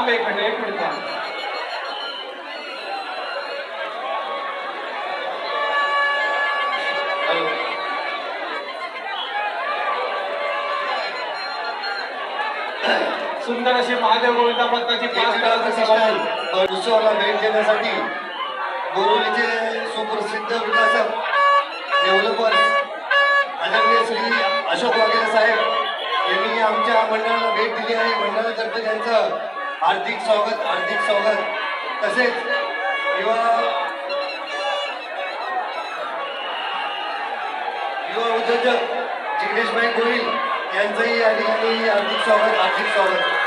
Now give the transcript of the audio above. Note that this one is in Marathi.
एक मिनिट थांब. सुंदर अशी महादेव गोविंदा पंताची उत्सवाला भेट देण्यासाठी बोरिवलीचे सुप्रसिद्ध विकासक डेव्हलपर्स आदरणीय श्री अशोक वाघेरे साहेब यांनी आमच्या मंडळाला भेट दिली आहे. मंडळातर्फे त्यांचं हार्दिक स्वागत तसेच युवा उद्योजक जिग्नेशभाई गोहिल यांचंही या ठिकाणी हार्दिक स्वागत.